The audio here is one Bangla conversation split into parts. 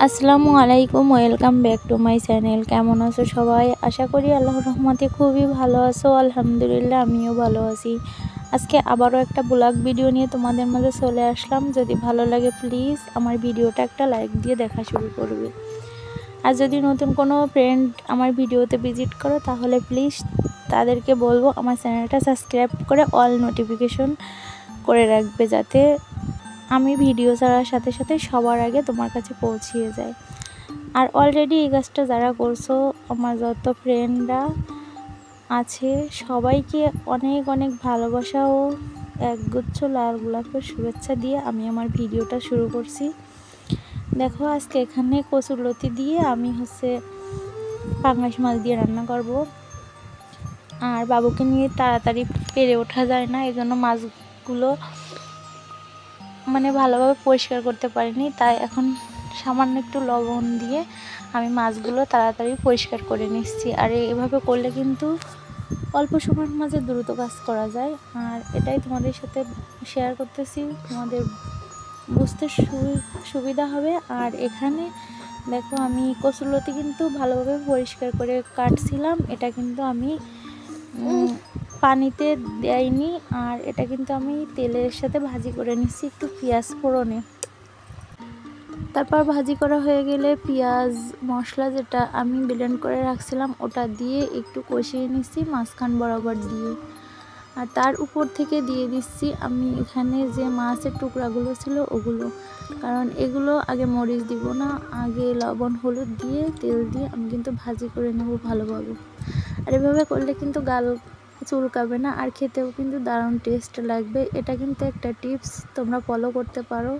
আসসালামু আলাইকুম, welcome back to my channel. কেমন আছো সবাই? আশা করি আল্লাহর রহমতে খুবই ভালো আছো। আলহামদুলিল্লাহ, আমিও ভালো আছি। আজকে আবারও একটা ব্লগ ভিডিও নিয়ে তোমাদের মাঝে চলে আসলাম। যদি ভালো লাগে প্লিজ আমার ভিডিওটা একটা লাইক দিয়ে দেখা শুরু করবে। আর যদি নতুন কোনো ফ্রেন্ড আমার ভিডিওতে ভিজিট করো তাহলে প্লিজ তাদেরকে বলবো আমার চ্যানেলটা সাবস্ক্রাইব করে অল নোটিফিকেশন করে রাখবে, যাতে আমি ভিডিও ছাড়ার সাথে সাথে সবার আগে তোমার কাছে পৌঁছিয়ে যায়। আর অলরেডি এই কাজটা যারা করছো, আমার যত ফ্রেন্ডরা আছে সবাইকে অনেক অনেক ভালোবাসা ও একগুচ্ছ লাল গোলাপের শুভেচ্ছা দিয়ে আমি আমার ভিডিওটা শুরু করছি। দেখো, আজকে এখানে কচুরলতি দিয়ে আমি পাঙ্গাস মাছ দিয়ে রান্না করব। আর বাবুকে নিয়ে তাড়াতাড়ি পেরে ওঠা যায় না, এই জন্য মাছগুলো ভালোভাবে পরিষ্কার করতে পারিনি, তাই এখন সামান্য একটু লবণ দিয়ে আমি মাছগুলো তাড়াতাড়ি পরিষ্কার করে নিচ্ছি। আর এভাবে করলে কিন্তু অল্প সময়ের মাঝে দ্রুত কাজ করা যায়। আর এটাই তোমাদের সাথে শেয়ার করতেছি, তোমাদের বুঝতে সুবিধা হবে। আর এখানে দেখো, আমি কচুরলতি কিন্তু ভালোভাবে পরিষ্কার করে কাটছিলাম। এটা কিন্তু আমি পানিতে দেয়নি, আর এটা কিন্তু আমি তেলের সাথে ভাজি করে নিচ্ছি একটু পেঁয়াজ ফোড়নে। তারপর ভাজি করা হয়ে গেলে পেঁয়াজ মশলা যেটা আমি ব্লেন্ড করে রাখছিলাম ওটা দিয়ে একটু কষিয়ে নিচ্ছি মাঝখান বরাবর দিয়ে। আর তার উপর থেকে দিয়ে দিচ্ছি আমি এখানে যে মাছের টুকরাগুলো ছিল ওগুলো, কারণ এগুলো আগে মরিচ দিব না, আগে লবণ হলুদ দিয়ে তেল দিয়ে আমি কিন্তু ভাজি করে নেব ভালোভাবে। আর এভাবে করলে কিন্তু গাল চুলকাবে না, আর খেতেও কিন্তু দারুণ টেস্ট লাগবে। এটা কিন্তু একটা টিপস, তোমরা ফলো করতে পারো।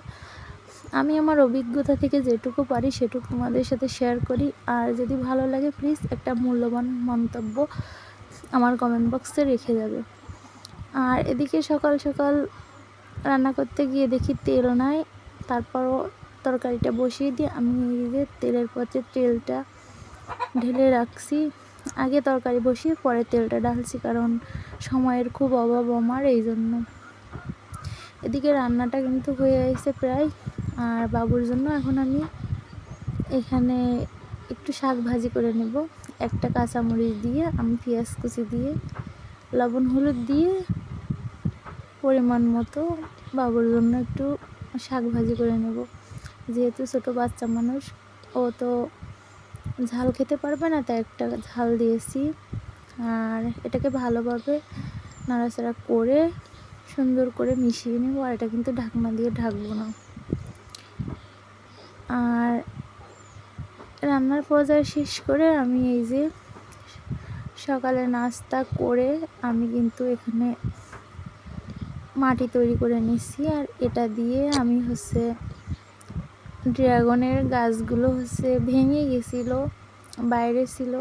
আমি আমার অভিজ্ঞতা থেকে যেটুকু পারি সেটুকু তোমাদের সাথে শেয়ার করি। আর যদি ভালো লাগে প্লিজ একটা মূল্যবান মন্তব্য আমার কমেন্ট বক্সে রেখে যাবে। আর এদিকে সকাল সকাল রান্না করতে গিয়ে দেখি তেল নাই, তারপরও তরকারিটা বসিয়ে দিয়ে আমি নিজে তেলের পথে তেলটা ঢেলে রাখছি। আগে তরকারি বসিয়ে পরে তেলটা ঢালছি, কারণ সময়ের খুব অভাব আমার, এই জন্য। এদিকে রান্নাটা কিন্তু হয়ে আসছে প্রায়। আর বাবুর জন্য এখন আমি এখানে একটু শাক ভাজি করে নেব। একটা কাঁচামরিচ দিয়ে আমি পেঁয়াজ কুচি দিয়ে লবণ হলুদ দিয়ে পরিমাণ মতো বাবুর জন্য একটু শাক ভাজি করে নেব। যেহেতু ছোটো বাচ্চা মানুষ, ও তো ঝাল খেতে পারবে না, তাই একটা ঝাল দিয়েছি। আর এটাকে ভালোভাবে নাড়াচাড়া করে সুন্দর করে মিশিয়ে নেব। আর এটা কিন্তু ঢাকনা দিয়ে ঢাকবো না। আর রান্নার পর্যায়ে শেষ করে আমি এই যে সকালে নাস্তা করে আমি কিন্তু এখানে মাটি তৈরি করে নিচ্ছি। আর এটা দিয়ে আমি ড্রাগনের গাছগুলো ভেঙে গেছিলো, বাইরে ছিল,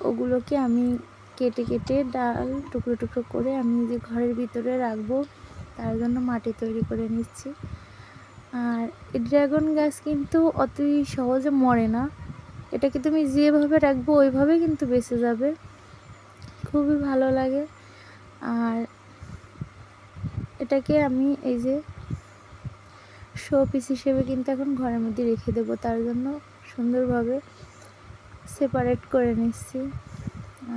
ওগুলোকে আমি কেটে কেটে ডাল টুকরো টুকরো করে আমি যে ঘরের ভিতরে রাখবো তার জন্য মাটি তৈরি করে নিচ্ছি। আর এই ড্রাগন গাছ কিন্তু অতই সহজে মরে না, এটাকে তুমি যেভাবে রাখবো ওইভাবে কিন্তু বেঁচে যাবে, খুবই ভালো লাগে। আর এটাকে আমি এই যে শো পিস হিসেবে কিন্তু এখন ঘরের মধ্যে রেখে দেবো, তার জন্য সুন্দরভাবে সেপারেট করে নিচ্ছি।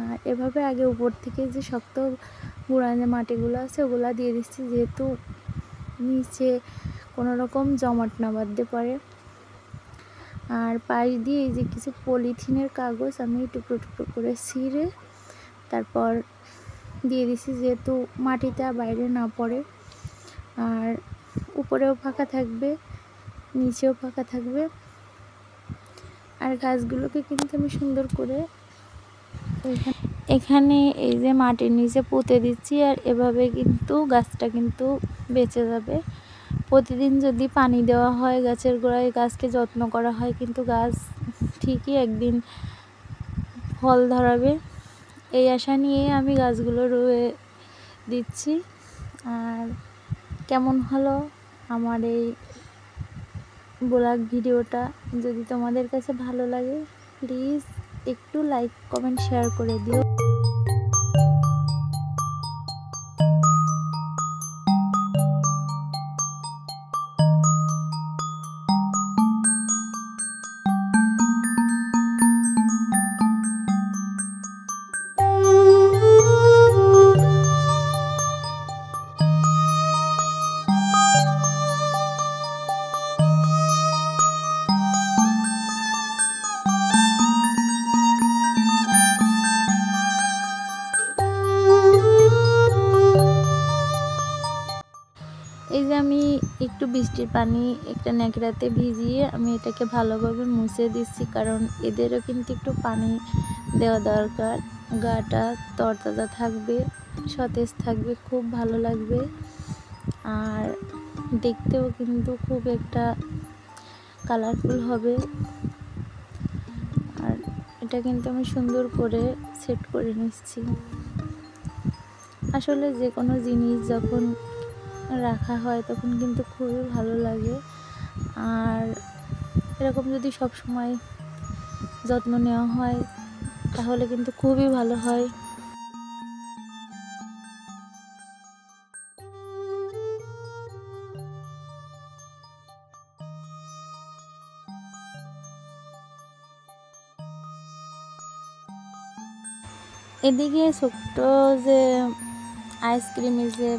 আর এভাবে আগে উপর থেকে যে শক্ত গুঁড়া যে মাটিগুলো আছে ওগুলা দিয়ে দিচ্ছি, যেহেতু নিচে কোনো রকম জমাট না বাঁধতে পারে। আর পাশ দিয়ে এই যে কিছু পলিথিনের কাগজ আমি টুকরো টুকরো করে ছিঁড়ে তারপর দিয়ে দিচ্ছি, যেহেতু মাটিটা বাইরে না পড়ে। আর উপরেও ফাঁকা থাকবে, নিচেও ফাঁকা থাকবে। আর গাছগুলোকে কিন্তু আমি সুন্দর করে এখানে এই যে মাটির নিচে পুঁতে দিচ্ছি। আর এভাবে কিন্তু গাছটা কিন্তু বেঁচে যাবে। প্রতিদিন যদি পানি দেওয়া হয় গাছের গোড়ায়, গাছকে যত্ন করা হয়, কিন্তু গাছ ঠিকই একদিন ফল ধরাবে, এই আশা নিয়ে আমি গাছগুলো রুয়ে দিচ্ছি। আর কেমন হলো আমার এই ব্লগ ভিডিওটা? যদি তোমাদের কাছে ভালো লাগে প্লিজ একটু লাইক কমেন্ট শেয়ার করে দিও। বৃষ্টির পানি একটা ন্যাকড়াতে ভিজিয়ে আমি এটাকে ভালোভাবে মুছে দিচ্ছি, কারণ এদেরও কিন্তু একটু পানি দেওয়া দরকার। গাটা তরতাজা থাকবে, সতেজ থাকবে, খুব ভালো লাগবে, আর দেখতেও কিন্তু খুব একটা কালারফুল হবে। আর এটা কিন্তু আমি সুন্দর করে সেট করে নিচ্ছি। আসলে যে কোনো জিনিস যখন রাখা হয় তখন কিন্তু খুবই ভালো লাগে, আর এরকম যদি সব সময় যত্ন নেওয়া হয় তাহলে কিন্তু খুবই ভালো হয়। এদিকে ছোট্ট যে আইসক্রিমের যে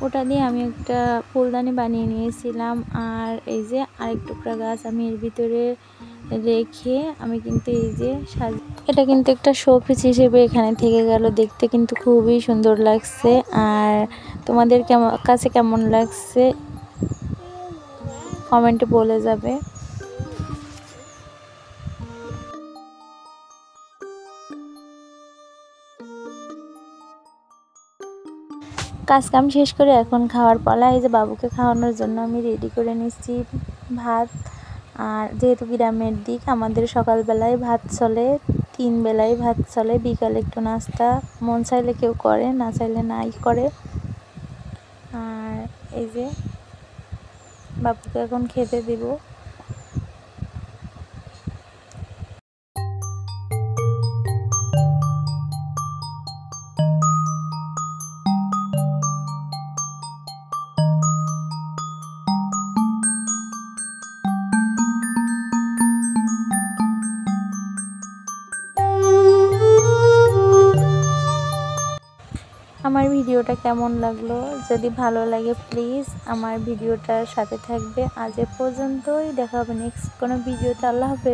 ওটা দিয়ে আমি একটা ফুলদানি বানিয়ে নিয়েছিলাম, আর এই যে আরেক টুকরা গাছ আমি এর ভিতরে রেখে আমি কিন্তু এই যে এটা কিন্তু একটা শোপিস হিসেবে এখানে থেকে গেল। দেখতে কিন্তু খুবই সুন্দর লাগছে। আর তোমাদের কাছে কেমন লাগছে কমেন্টে বলে যাবে। কাজ কাম শেষ করে এখন খাওয়ার পালা। এই যে বাবুকে খাওয়ানোর জন্য আমি রেডি করে নিচ্ছি ভাত। আর যেহেতু গ্রামের দিক, আমাদের সকালবেলায় ভাত চলে, 3 বেলায় ভাত চলে, বিকালে একটু নাস্তা মন চাইলে কেউ করে, না চাইলে নাই করে। আর এই যে বাবুকে এখন খেতে দিব। আমার ভিডিওটা কেমন লাগলো, যদি ভালো লাগে প্লিজ আমার ভিডিওটার সাথে থাকবে। আজ এ পর্যন্তই, দেখা হবে নেক্সট কোনো ভিডিওতে। আল্লাহ হাফেজ।